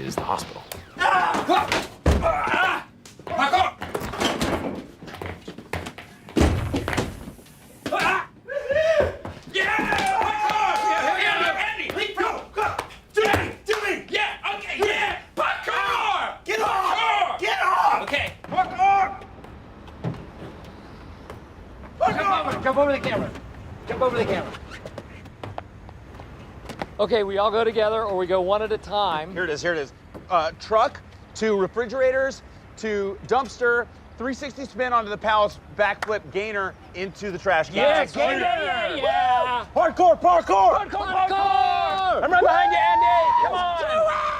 is the hospital. Jump over the camera. Jump over the camera. Okay, we all go together or we go one at a time. Here it is, here it is. Truck to refrigerators to dumpster, 360 spin onto the palace, backflip gainer into the trash can. Yeah. Parkour, parkour! Parkour! I'm right behind you, Andy! Come on!